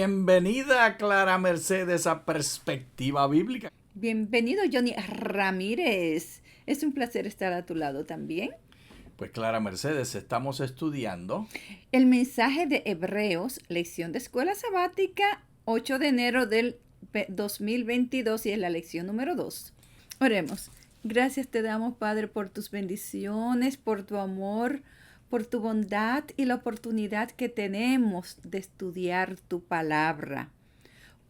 Bienvenida, Clara Mercedes, a Perspectiva Bíblica. Bienvenido, Johnny Ramírez. Es un placer estar a tu lado también. Pues Clara Mercedes, estamos estudiando El mensaje de Hebreos, lección de escuela sabática, 8 de enero del 2022 y es la lección número 2. Oremos. Gracias te damos, Padre, por tus bendiciones, por tu amor, por tu bondad y la oportunidad que tenemos de estudiar tu palabra.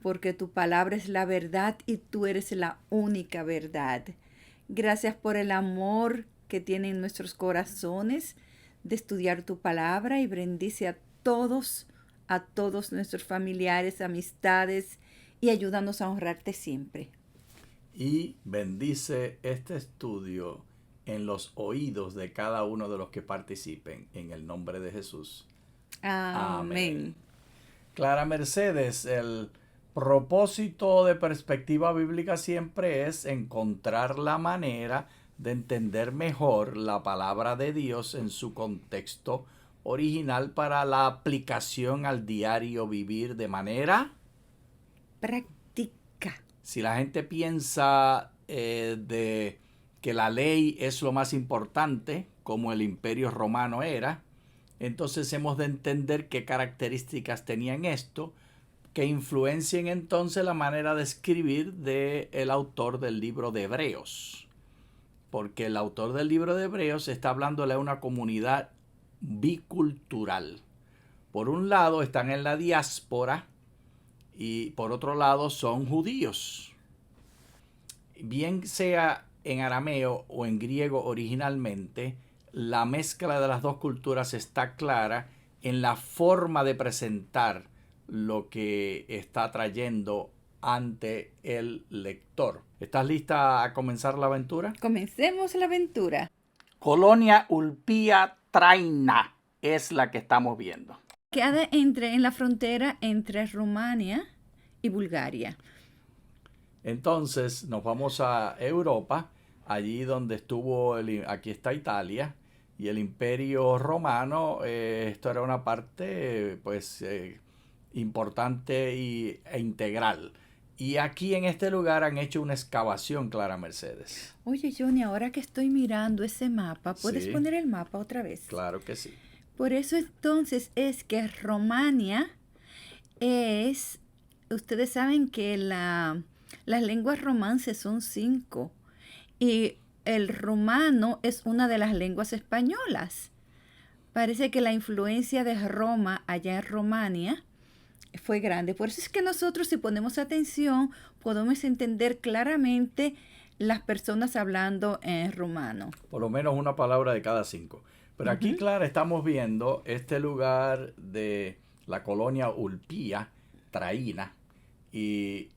Porque tu palabra es la verdad y tú eres la única verdad. Gracias por el amor que tienen nuestros corazones de estudiar tu palabra y bendice a todos nuestros familiares, amistades y ayúdanos a honrarte siempre. y bendice este estudio en los oídos de cada uno de los que participen, en el nombre de Jesús. Amén. Clara Mercedes, el propósito de Perspectiva Bíblica siempre es encontrar la manera de entender mejor la palabra de Dios en su contexto original para la aplicación al diario vivir de manera Práctica. Si la gente piensa de que la ley es lo más importante, como el Imperio Romano era, entonces hemos de entender qué características tenían esto, que influencien entonces la manera de escribir del autor del libro de Hebreos. Porque el autor del libro de Hebreos está hablándole a una comunidad bicultural. Por un lado están en la diáspora, y por otro lado son judíos. Bien sea en arameo o en griego originalmente, la mezcla de las dos culturas está clara en la forma de presentar lo que está trayendo ante el lector. ¿Estás lista a comenzar la aventura? Comencemos la aventura. Colonia Ulpía Traina es la que estamos viendo. Queda en la frontera entre Rumania y Bulgaria. Entonces nos vamos a Europa, allí donde estuvo, aquí está Italia, y el Imperio Romano. Esto era una parte importante e integral. Y aquí en este lugar han hecho una excavación, Clara Mercedes. Oye, Johnny, ahora que estoy mirando ese mapa, ¿puedes Sí. poner el mapa otra vez? Claro que sí. Por eso entonces es que Romania es, ustedes saben que las lenguas romances son 5 y el rumano es una de las lenguas españolas. Parece que la influencia de Roma allá en Romania fue grande. Por eso es que nosotros, si ponemos atención, podemos entender claramente las personas hablando en rumano. Por lo menos una palabra de cada 5. Pero aquí, Clara, estamos viendo este lugar de la colonia Ulpía Traina. Y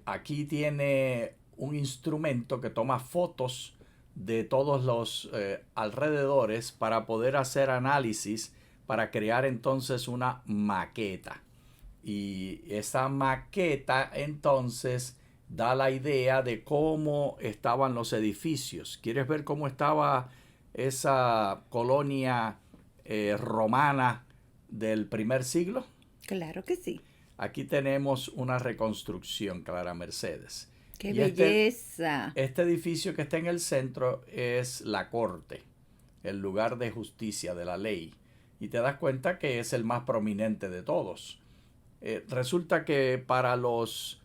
aquí tiene un instrumento que toma fotos de todos los alrededores para poder hacer análisis, para crear entonces una maqueta. Y esa maqueta entonces da la idea de cómo estaban los edificios. ¿Quieres ver cómo estaba esa colonia romana del primer siglo? Claro que sí. Aquí tenemos una reconstrucción, Clara Mercedes. ¡Qué Y belleza! Este edificio que está en el centro es la corte, el lugar de justicia de la ley. Y te das cuenta que es el más prominente de todos. Resulta que para los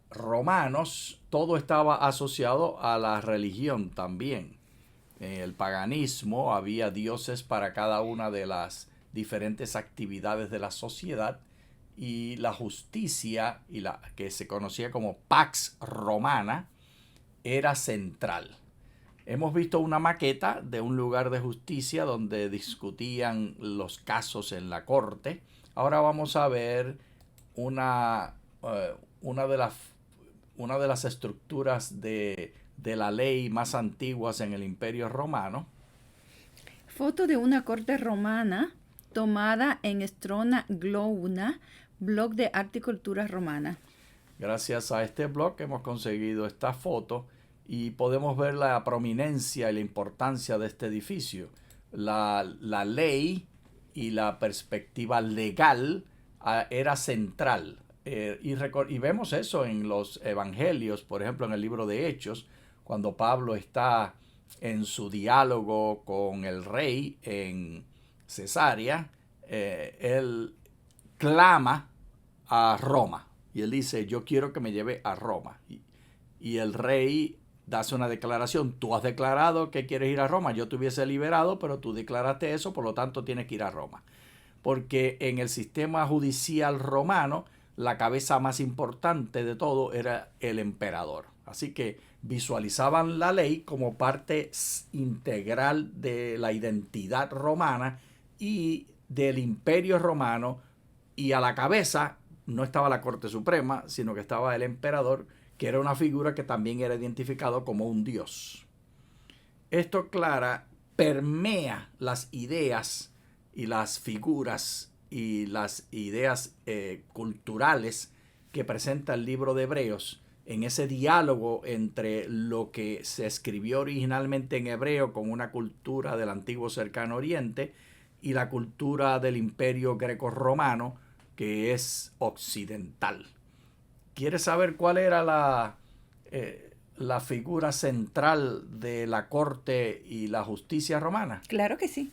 romanos todo estaba asociado a la religión también. En el paganismo había dioses para cada una de las diferentes actividades de la sociedad, y la justicia, y la que se conocía como Pax Romana, era central. Hemos visto una maqueta de un lugar de justicia donde discutían los casos en la corte. Ahora vamos a ver una de las estructuras de la ley más antiguas en el Imperio Romano. Foto de una corte romana tomada en Strona Glouna, blog de arte y cultura romana. Gracias a este blog hemos conseguido esta foto y podemos ver la prominencia y la importancia de este edificio. La ley y la perspectiva legal era central. Y vemos eso en los evangelios, por ejemplo en el libro de Hechos, cuando Pablo está en su diálogo con el rey en Cesarea, él clama a Roma y él dice, yo quiero que me lleve a Roma. Y el rey hace una declaración, tú has declarado que quieres ir a Roma, yo te hubiese liberado, pero tú declaraste eso, por lo tanto tienes que ir a Roma. Porque en el sistema judicial romano, la cabeza más importante de todo era el emperador. Así que visualizaban la ley como parte integral de la identidad romana y del imperio romano, y a la cabeza no estaba la Corte Suprema, sino que estaba el emperador, que era una figura que también era identificado como un dios. Esto, Clara, permea las ideas y las figuras y las ideas culturales que presenta el libro de Hebreos en ese diálogo entre lo que se escribió originalmente en hebreo con una cultura del antiguo cercano oriente y la cultura del imperio greco-romano, que es occidental. ¿Quieres saber cuál era la figura central de la corte y la justicia romana? Claro que sí.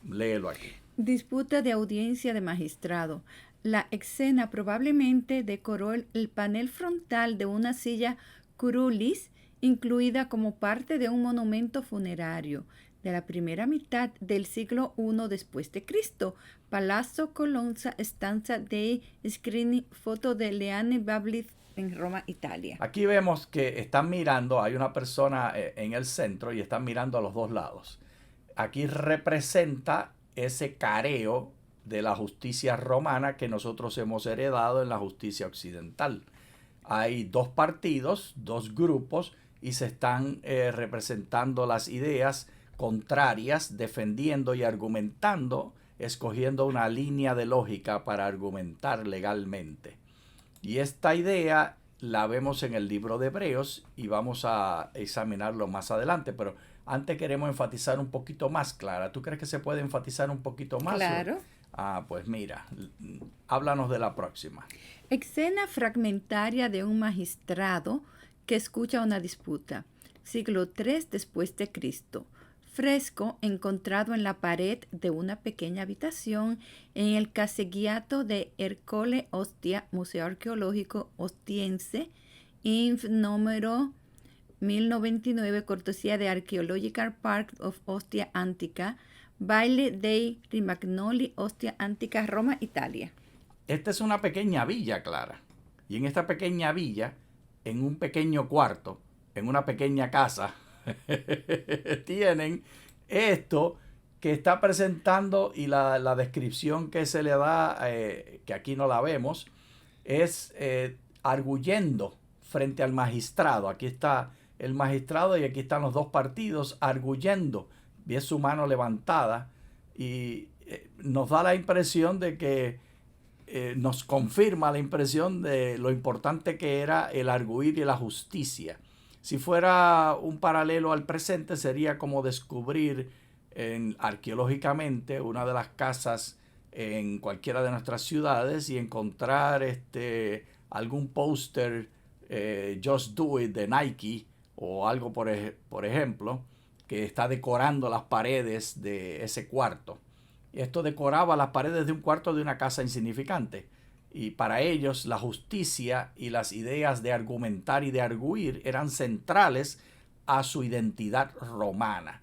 Léelo aquí. Disputa de audiencia de magistrado. La escena probablemente decoró el panel frontal de una silla curulis, incluida como parte de un monumento funerario de la primera mitad del siglo I después de Cristo. Palazzo Colonna, stanza dei Scrini, foto de Leone Babli en Roma, Italia. Aquí vemos que están mirando, hay una persona en el centro y están mirando a los dos lados. Aquí representa ese careo de la justicia romana que nosotros hemos heredado en la justicia occidental. Hay dos partidos, dos grupos, y se están representando las ideas contrarias, defendiendo y argumentando, escogiendo una línea de lógica para argumentar legalmente. Y esta idea la vemos en el libro de Hebreos y vamos a examinarlo más adelante, pero antes queremos enfatizar un poquito más, Clara. ¿Tú crees que se puede enfatizar un poquito más? Claro. Pues mira, háblanos de la próxima. Escena fragmentaria de un magistrado que escucha una disputa. Siglo III después de Cristo. Fresco encontrado en la pared de una pequeña habitación en el Casegiato de Ercole Ostia, Museo Arqueológico Ostiense, INF número 1099, cortesía de Archaeological Park of Ostia Antica, Baile dei Rimagnoli, Ostia Antica, Roma, Italia. Esta es una pequeña villa, Clara. Y en esta pequeña villa, en un pequeño cuarto, en una pequeña casa, tienen esto que está presentando, y la descripción que se le da, que aquí no la vemos, es arguyendo frente al magistrado. Aquí está el magistrado y aquí están los dos partidos arguyendo. Y es su mano levantada y nos da la impresión de que nos confirma la impresión de lo importante que era el arguir y la justicia. Si fuera un paralelo al presente, sería como descubrir arqueológicamente una de las casas en cualquiera de nuestras ciudades y encontrar algún póster Just Do It de Nike o algo por ejemplo, que está decorando las paredes de ese cuarto. Y esto decoraba las paredes de un cuarto de una casa insignificante. Y para ellos la justicia y las ideas de argumentar y de arguir eran centrales a su identidad romana.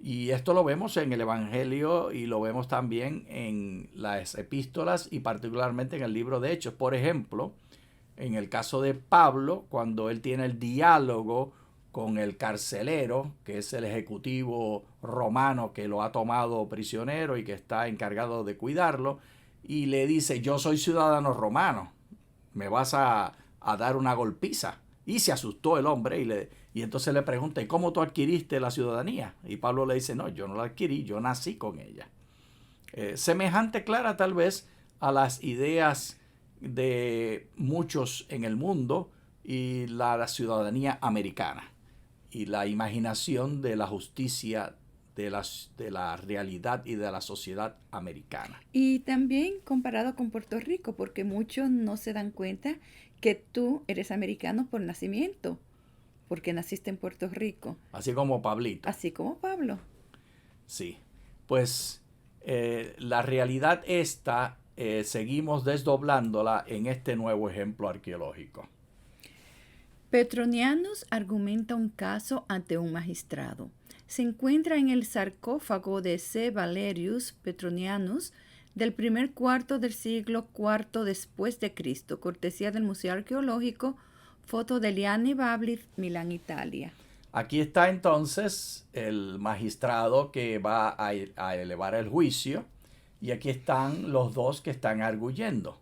Y esto lo vemos en el Evangelio y lo vemos también en las epístolas y particularmente en el libro de Hechos. Por ejemplo, en el caso de Pablo, cuando él tiene el diálogo con el carcelero, que es el ejecutivo romano que lo ha tomado prisionero y que está encargado de cuidarlo, y le dice, yo soy ciudadano romano, me vas a dar una golpiza. Y se asustó el hombre y entonces le pregunta, ¿y cómo tú adquiriste la ciudadanía? Y Pablo le dice, no, yo no la adquirí, yo nací con ella. Semejante, Clara, tal vez a las ideas de muchos en el mundo y la ciudadanía americana y la imaginación de la justicia de la realidad y de la sociedad americana. Y también comparado con Puerto Rico, porque muchos no se dan cuenta que tú eres americano por nacimiento, porque naciste en Puerto Rico. Así como Pablito. Así como Pablo. Sí. Pues la realidad esta, seguimos desdoblándola en este nuevo ejemplo arqueológico. Petronianus argumenta un caso ante un magistrado. Se encuentra en el sarcófago de C. Valerius Petronianus del primer cuarto del siglo IV después de Cristo, cortesía del Museo Arqueológico, foto de Liane Babli, Milán, Italia. Aquí está entonces el magistrado que va a elevar el juicio, y aquí están los dos que están arguyendo,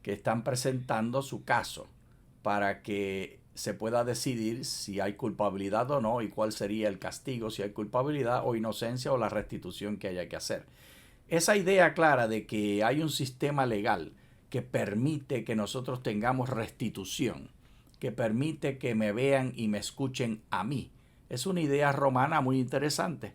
que están presentando su caso para que se pueda decidir si hay culpabilidad o no y cuál sería el castigo, si hay culpabilidad o inocencia o la restitución que haya que hacer. Esa idea clara de que hay un sistema legal que permite que nosotros tengamos restitución, que permite que me vean y me escuchen a mí, es una idea romana muy interesante.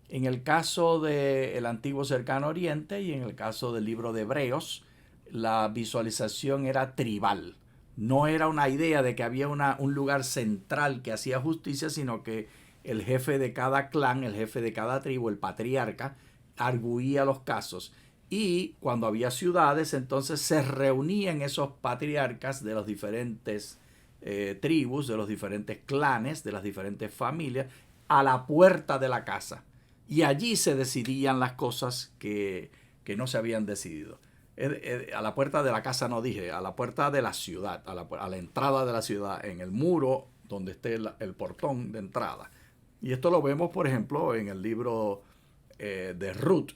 En el caso del antiguo Cercano Oriente y en el caso del libro de Hebreos, la visualización era tribal. No era una idea de que había un lugar central que hacía justicia, sino que el jefe de cada clan, el jefe de cada tribu, el patriarca, arguía los casos. Y cuando había ciudades, entonces se reunían esos patriarcas de los diferentes tribus, de los diferentes clanes, de las diferentes familias, a la puerta de la casa. Y allí se decidían las cosas que no se habían decidido. A la puerta de la casa no dije, a la puerta de la ciudad, a la entrada de la ciudad, en el muro donde esté el portón de entrada. Y esto lo vemos, por ejemplo, en el libro de Ruth.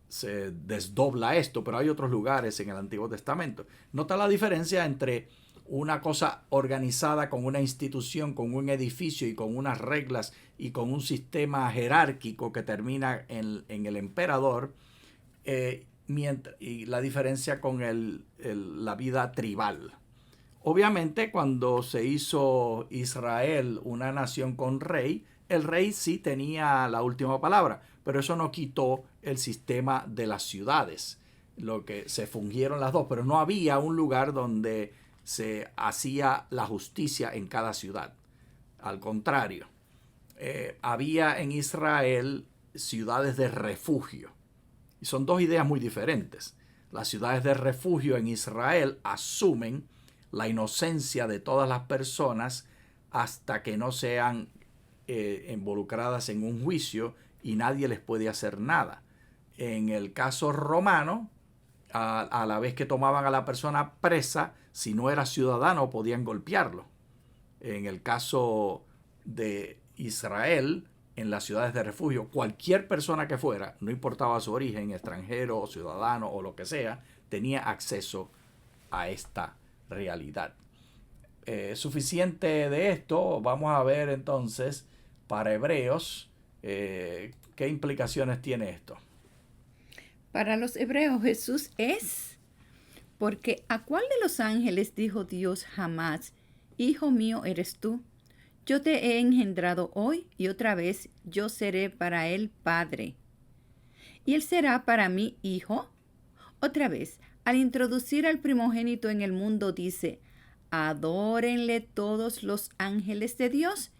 Se desdobla esto, pero hay otros lugares en el Antiguo Testamento. Nota la diferencia entre una cosa organizada con una institución, con un edificio y con unas reglas y con un sistema jerárquico que termina en el emperador, y la diferencia con la vida tribal. Obviamente, cuando se hizo Israel una nación con rey, el rey sí tenía la última palabra, pero eso no quitó el sistema de las ciudades, lo que se fungieron las dos, pero no había un lugar donde se hacía la justicia en cada ciudad. Al contrario, había en Israel ciudades de refugio. Y son dos ideas muy diferentes. Las ciudades de refugio en Israel asumen la inocencia de todas las personas hasta que no sean involucradas en un juicio y nadie les puede hacer nada. En el caso romano, a la vez que tomaban a la persona presa, si no era ciudadano podían golpearlo. En el caso de Israel, en las ciudades de refugio, cualquier persona que fuera, no importaba su origen, extranjero o ciudadano o lo que sea, tenía acceso a esta realidad. Suficiente de esto, vamos a ver entonces para Hebreos qué implicaciones tiene esto. Para los hebreos Jesús es, porque ¿a cuál de los ángeles dijo Dios jamás, Hijo mío eres tú? Yo te he engendrado hoy y otra vez yo seré para él padre. ¿Y él será para mí hijo? Otra vez, al introducir al primogénito en el mundo dice, adórenle todos los ángeles de Dios.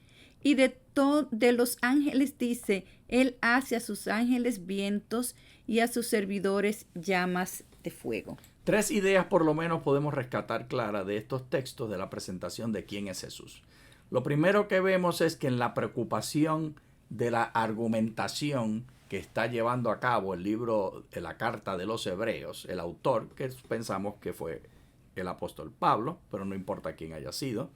Y de los ángeles dice, él hace a sus ángeles vientos y a sus servidores llamas de fuego. 3 ideas por lo menos podemos rescatar claras de estos textos de la presentación de quién es Jesús. Lo primero que vemos es que en la preocupación de la argumentación que está llevando a cabo el libro de la Carta de los Hebreos, el autor, que pensamos que fue el apóstol Pablo, pero no importa quién haya sido,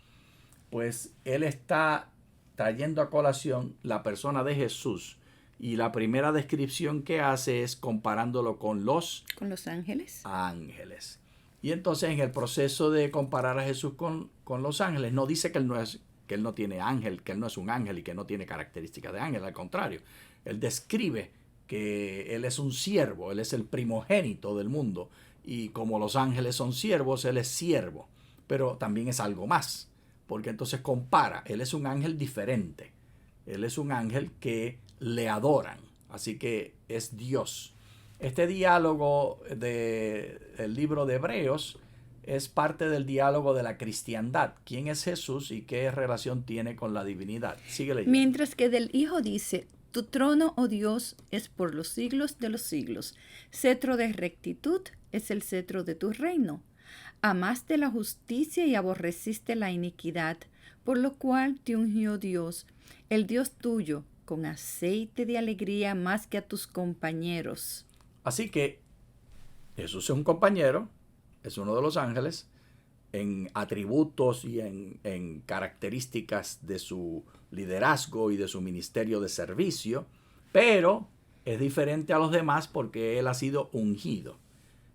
pues él está trayendo a colación la persona de Jesús, y la primera descripción que hace es comparándolo con los ángeles. Y entonces en el proceso de comparar a Jesús con los ángeles, no dice que él no tiene ángel, que él no es un ángel y que no tiene características de ángel, al contrario, él describe que él es un siervo, él es el primogénito del mundo, y como los ángeles son siervos, él es siervo, pero también es algo más, porque entonces compara, él es un ángel diferente, él es un ángel que le adoran. Así que es Dios. Este diálogo del libro de Hebreos es parte del diálogo de la cristiandad. ¿Quién es Jesús y qué relación tiene con la divinidad? Sigue leyendo. Mientras que del Hijo dice, tu trono, oh Dios, es por los siglos de los siglos. Cetro de rectitud es el cetro de tu reino. Amaste la justicia y aborreciste la iniquidad, por lo cual te ungió Dios, el Dios tuyo, con aceite de alegría más que a tus compañeros. Así que Jesús es un compañero, es uno de los ángeles, en atributos y en características de su liderazgo y de su ministerio de servicio, pero es diferente a los demás porque él ha sido ungido.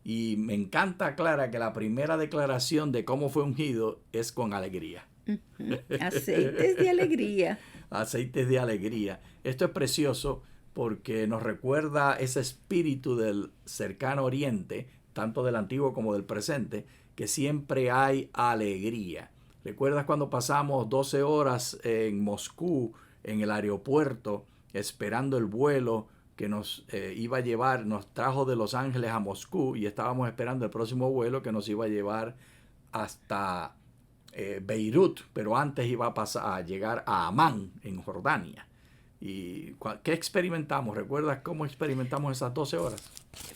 Y me encanta, Clara, que la primera declaración de cómo fue ungido es con alegría. Aceites de alegría. Aceites de alegría. Esto es precioso porque nos recuerda ese espíritu del cercano oriente, tanto del antiguo como del presente, que siempre hay alegría. ¿Recuerdas cuando pasamos 12 horas en Moscú, en el aeropuerto, esperando el vuelo que nos iba a llevar, nos trajo de Los Ángeles a Moscú y estábamos esperando el próximo vuelo que nos iba a llevar hasta Beirut, pero antes iba a llegar a Amán, en Jordania? ¿Y qué experimentamos? ¿Recuerdas cómo experimentamos esas 12 horas?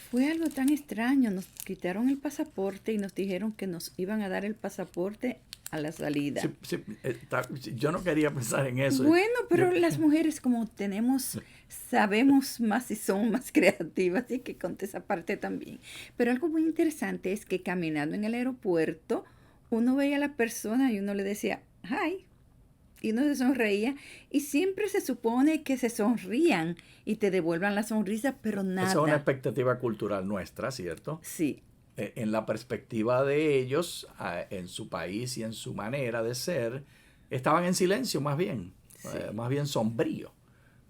Fue algo tan extraño. Nos quitaron el pasaporte y nos dijeron que nos iban a dar el pasaporte a la salida. Yo no quería pensar en eso. Bueno, pero las mujeres como sabemos más y somos más creativas, así que conté esa parte también. Pero algo muy interesante es que caminando en el aeropuerto, uno veía a la persona y uno le decía, hi, y uno se sonreía, y siempre se supone que se sonrían y te devuelvan la sonrisa, pero nada. Esa es una expectativa cultural nuestra, ¿cierto? Sí. En la perspectiva de ellos, en su país y en su manera de ser, estaban en silencio más bien sombrío.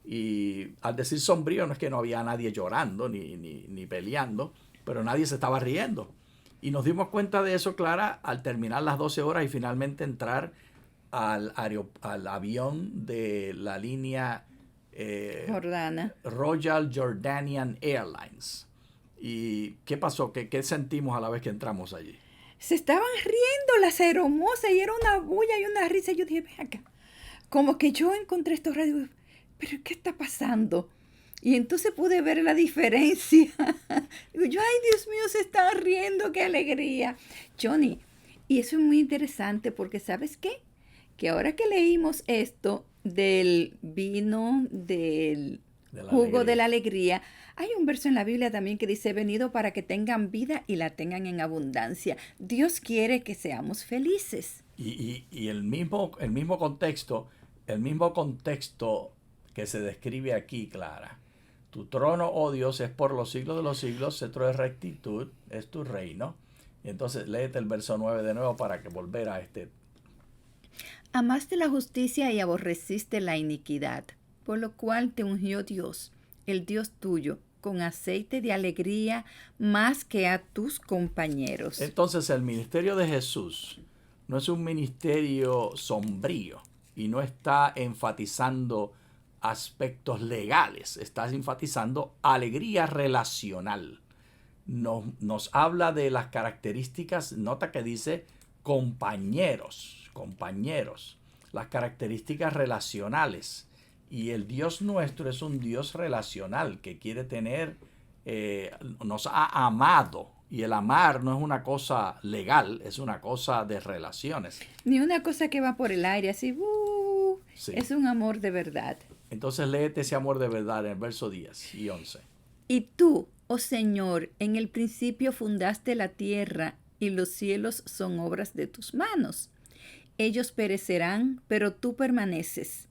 Y al decir sombrío no es que no había nadie llorando ni peleando, pero nadie se estaba riendo. Y nos dimos cuenta de eso, Clara, al terminar las 12 horas y finalmente entrar al avión de la línea Jordana. Royal Jordanian Airlines. ¿Y qué pasó? ¿Qué sentimos a la vez que entramos allí? Se estaban riendo las aeromosas y era una bulla y una risa. Yo dije, ven acá. Como que yo encontré estos radios, pero ¿qué está pasando? Y entonces pude ver la diferencia. Digo yo, ay, Dios mío, se están riendo, qué alegría. Johnny, y eso es muy interesante porque ¿sabes qué? Que ahora que leímos esto del vino, del jugo de la alegría, hay un verso en la Biblia también que dice, venido para que tengan vida y la tengan en abundancia. Dios quiere que seamos felices. Y el mismo contexto que se describe aquí, Clara. Tu trono, oh Dios, es por los siglos de los siglos, cetro de rectitud, es tu reino. Y entonces léete el verso 9 de nuevo para que volver a este. Amaste la justicia y aborreciste la iniquidad, por lo cual te ungió Dios, el Dios tuyo, con aceite de alegría más que a tus compañeros. Entonces el ministerio de Jesús no es un ministerio sombrío y no está enfatizando aspectos legales, está enfatizando alegría relacional. Nos habla de las características, nota que dice compañeros, las características relacionales. Y el Dios nuestro es un Dios relacional que quiere tener, nos ha amado. Y el amar no es una cosa legal, es una cosa de relaciones. Ni una cosa que va por el aire, así, sí. Es un amor de verdad. Entonces léete ese amor de verdad en el verso 10 y 11. Y tú, oh Señor, en el principio fundaste la tierra y los cielos son obras de tus manos. Ellos perecerán, pero tú permaneces.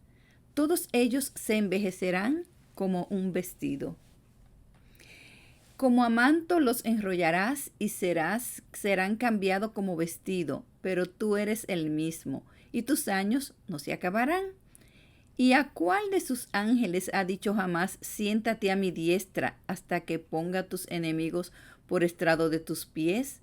Todos ellos se envejecerán como un vestido. Como a manto los enrollarás y serán cambiados como vestido, pero tú eres el mismo, y tus años no se acabarán. ¿Y a cuál de sus ángeles ha dicho jamás, siéntate a mi diestra hasta que ponga tus enemigos por estrado de tus pies?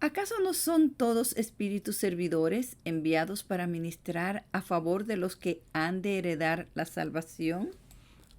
¿Acaso no son todos espíritus servidores enviados para ministrar a favor de los que han de heredar la salvación?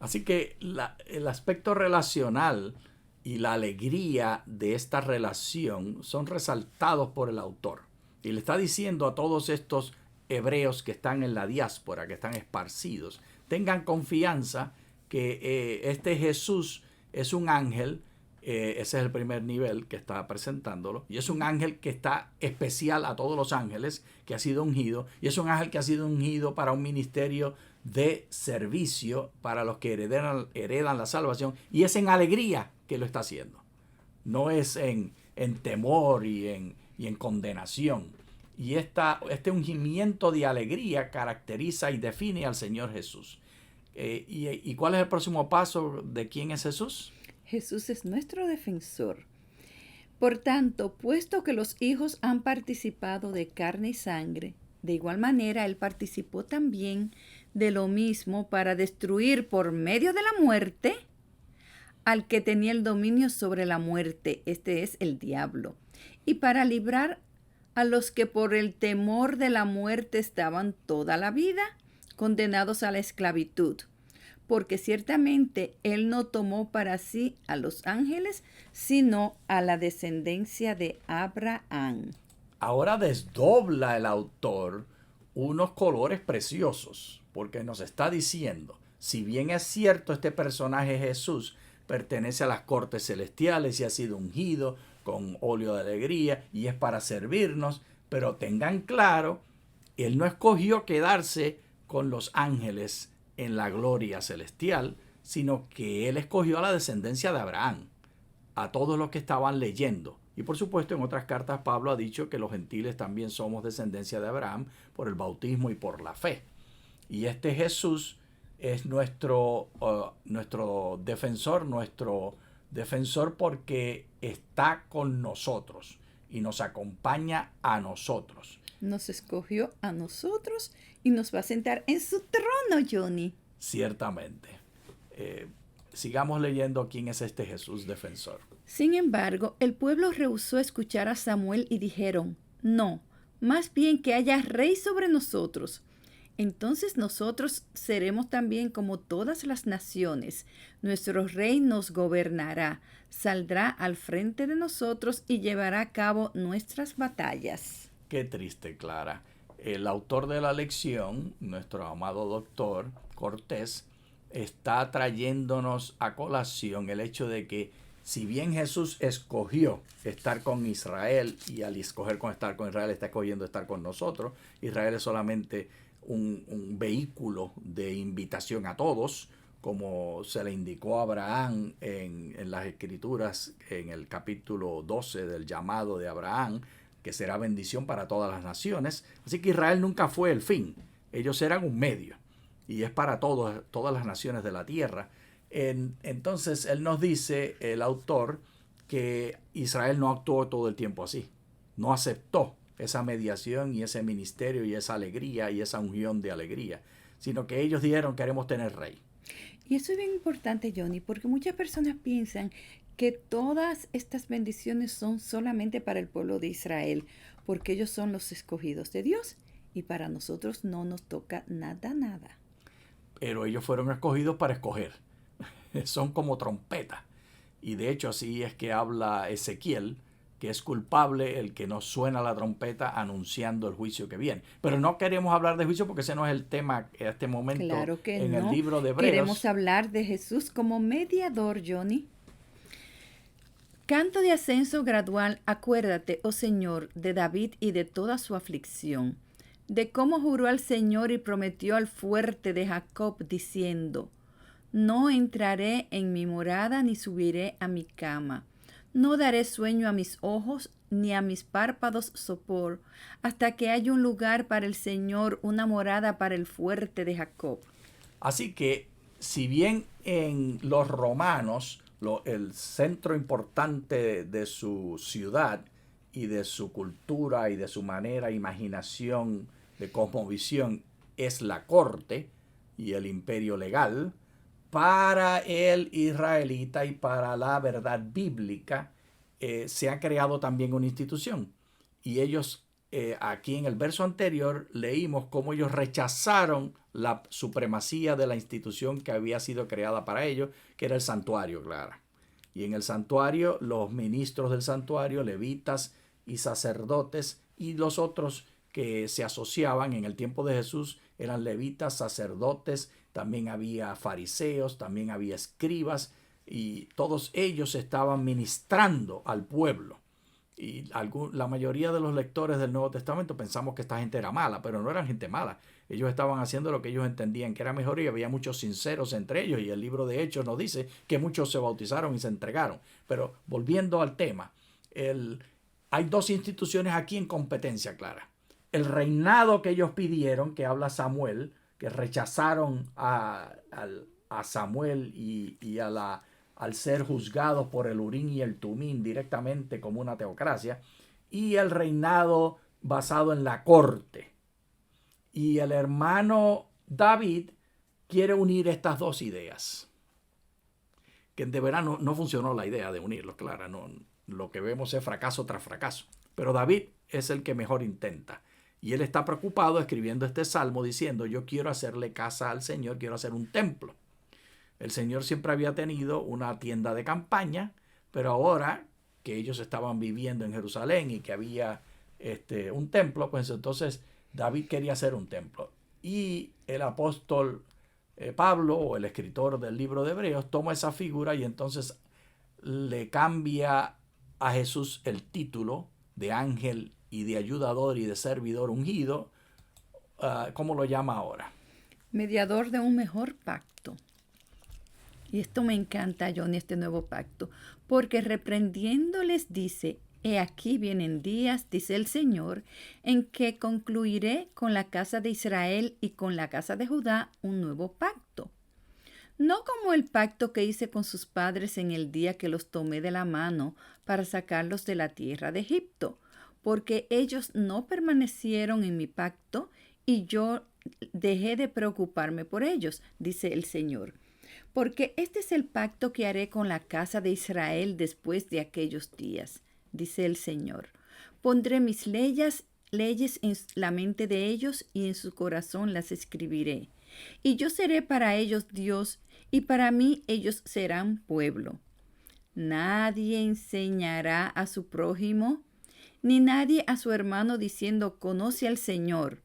Así que el aspecto relacional y la alegría de esta relación son resaltados por el autor. Y le está diciendo a todos estos hebreos que están en la diáspora, que están esparcidos, tengan confianza que este Jesús es un ángel. Ese es el primer nivel que está presentándolo. Y es un ángel que está especial a todos los ángeles, que ha sido ungido. Y es un ángel que ha sido ungido para un ministerio de servicio para los que heredan la salvación. Y es en alegría que lo está haciendo. No es en temor y en condenación. Y este ungimiento de alegría caracteriza y define al Señor Jesús. ¿Y cuál es el próximo paso de quién es Jesús? Jesús es nuestro defensor. Por tanto, puesto que los hijos han participado de carne y sangre, de igual manera Él participó también de lo mismo para destruir por medio de la muerte al que tenía el dominio sobre la muerte, este es el diablo, y para librar a los que por el temor de la muerte estaban toda la vida condenados a la esclavitud. Porque ciertamente Él no tomó para sí a los ángeles, sino a la descendencia de Abraham. Ahora desdobla el autor unos colores preciosos, porque nos está diciendo, si bien es cierto este personaje Jesús pertenece a las cortes celestiales y ha sido ungido con óleo de alegría y es para servirnos, pero tengan claro, Él no escogió quedarse con los ángeles en la gloria celestial, sino que Él escogió a la descendencia de Abraham, a todos los que estaban leyendo. Y por supuesto en otras cartas Pablo ha dicho que los gentiles también somos descendencia de Abraham por el bautismo y por la fe. Y este Jesús es nuestro defensor porque está con nosotros y nos acompaña a nosotros. Nos escogió a nosotros y nos va a sentar en su trono, Johnny. Ciertamente. Sigamos leyendo quién es este Jesús defensor. Sin embargo, el pueblo rehusó escuchar a Samuel y dijeron, no, más bien que haya rey sobre nosotros. Entonces nosotros seremos también como todas las naciones. Nuestro rey nos gobernará, saldrá al frente de nosotros y llevará a cabo nuestras batallas. Qué triste, Clara. El autor de la lección, nuestro amado doctor Cortés, está trayéndonos a colación el hecho de que si bien Jesús escogió estar con Israel y al escoger estar con Israel está escogiendo estar con nosotros, Israel es solamente un vehículo de invitación a todos, como se le indicó a Abraham en las Escrituras, en el capítulo 12 del llamado de Abraham, que será bendición para todas las naciones. Así que Israel nunca fue el fin, ellos eran un medio, y es para todas las naciones de la tierra. Entonces él nos dice, el autor, que Israel no actuó todo el tiempo así, no aceptó esa mediación y ese ministerio y esa alegría y esa unción de alegría, sino que ellos dijeron queremos tener rey. Y eso es bien importante, Johnny, porque muchas personas piensan que todas estas bendiciones son solamente para el pueblo de Israel, porque ellos son los escogidos de Dios y para nosotros no nos toca nada. Pero ellos fueron escogidos para escoger. Son como trompetas. Y de hecho así es que habla Ezequiel, que es culpable el que no suena la trompeta anunciando el juicio que viene. Pero no queremos hablar de juicio porque ese no es el tema en este momento. Claro que en no. El libro de Hebreos. Queremos hablar de Jesús como mediador, Johnny. Canto de ascenso gradual, acuérdate, oh Señor, de David y de toda su aflicción, de cómo juró al Señor y prometió al fuerte de Jacob, diciendo, no entraré en mi morada ni subiré a mi cama. No daré sueño a mis ojos ni a mis párpados sopor, hasta que haya un lugar para el Señor, una morada para el fuerte de Jacob. Así que, si bien en los romanos, el centro importante de su ciudad y de su cultura y de su manera, imaginación, de cosmovisión, es la corte y el imperio legal, para el israelita y para la verdad bíblica se ha creado también una institución. Y ellos, aquí en el verso anterior, leímos cómo ellos rechazaron la supremacía de la institución que había sido creada para ellos, que era el santuario, claro. Y en el santuario, los ministros del santuario, levitas y sacerdotes, y los otros que se asociaban en el tiempo de Jesús eran levitas, sacerdotes, también había fariseos, también había escribas, y todos ellos estaban ministrando al pueblo. Y la mayoría de los lectores del Nuevo Testamento pensamos que esta gente era mala, pero no eran gente mala. Ellos estaban haciendo lo que ellos entendían que era mejor y había muchos sinceros entre ellos. Y el libro de Hechos nos dice que muchos se bautizaron y se entregaron. Pero volviendo al tema, hay dos instituciones aquí en competencia clara. El reinado que ellos pidieron, que habla Samuel, que rechazaron a Samuel y al ser juzgados por el Urín y el Tumín directamente como una teocracia, y el reinado basado en la corte. Y el hermano David quiere unir estas dos ideas. Que de verdad no funcionó la idea de unirlos, claro. No, lo que vemos es fracaso tras fracaso. Pero David es el que mejor intenta. Y él está preocupado escribiendo este salmo diciendo, yo quiero hacerle casa al Señor, quiero hacer un templo. El Señor siempre había tenido una tienda de campaña, pero ahora que ellos estaban viviendo en Jerusalén y que había un templo, pues entonces David quería hacer un templo. Y el apóstol Pablo, o el escritor del libro de Hebreos, toma esa figura y entonces le cambia a Jesús el título de ángel y de ayudador y de servidor ungido. ¿Cómo lo llama ahora? Mediador de un mejor pacto. Y esto me encanta, Johnny, este nuevo pacto, porque reprendiéndoles dice, he aquí vienen días, dice el Señor, en que concluiré con la casa de Israel y con la casa de Judá un nuevo pacto. No como el pacto que hice con sus padres en el día que los tomé de la mano para sacarlos de la tierra de Egipto, porque ellos no permanecieron en mi pacto y yo dejé de preocuparme por ellos, dice el Señor. Porque este es el pacto que haré con la casa de Israel después de aquellos días, dice el Señor. Pondré mis leyes en la mente de ellos y en su corazón las escribiré. Y yo seré para ellos Dios, y para mí ellos serán pueblo. Nadie enseñará a su prójimo, ni nadie a su hermano diciendo, conoce al Señor,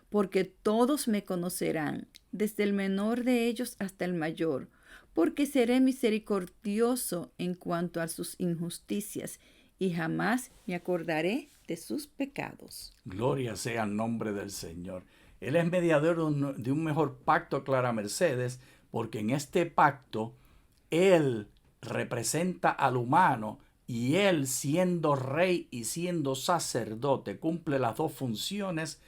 porque todos me conocerán, desde el menor de ellos hasta el mayor, porque seré misericordioso en cuanto a sus injusticias, y jamás me acordaré de sus pecados. Gloria sea el nombre del Señor. Él es mediador de un mejor pacto, Clara Mercedes, porque en este pacto Él representa al humano y Él, siendo rey y siendo sacerdote, cumple las dos funciones,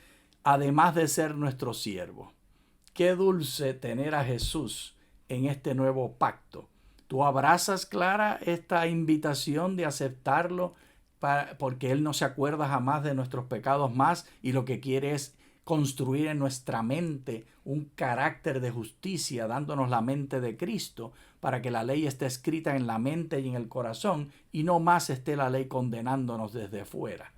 además de ser nuestro siervo. Qué dulce tener a Jesús en este nuevo pacto. ¿Tú abrazas, Clara, esta invitación de aceptarlo porque Él no se acuerda jamás de nuestros pecados más y lo que quiere es construir en nuestra mente un carácter de justicia, dándonos la mente de Cristo, para que la ley esté escrita en la mente y en el corazón y no más esté la ley condenándonos desde fuera?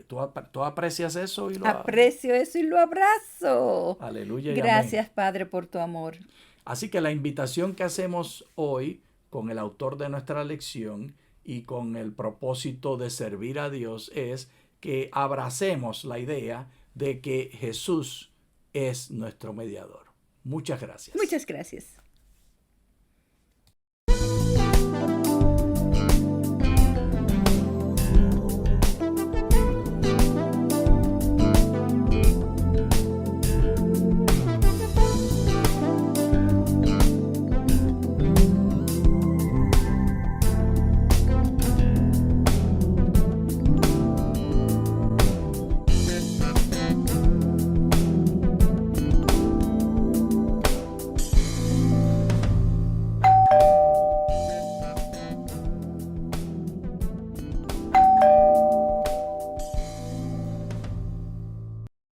¿Tú aprecias eso? Aprecio eso y lo abrazo. Aleluya y Gracias, amén. Padre, por tu amor. Así que la invitación que hacemos hoy con el autor de nuestra lección y con el propósito de servir a Dios es que abracemos la idea de que Jesús es nuestro mediador. Muchas gracias. Muchas gracias.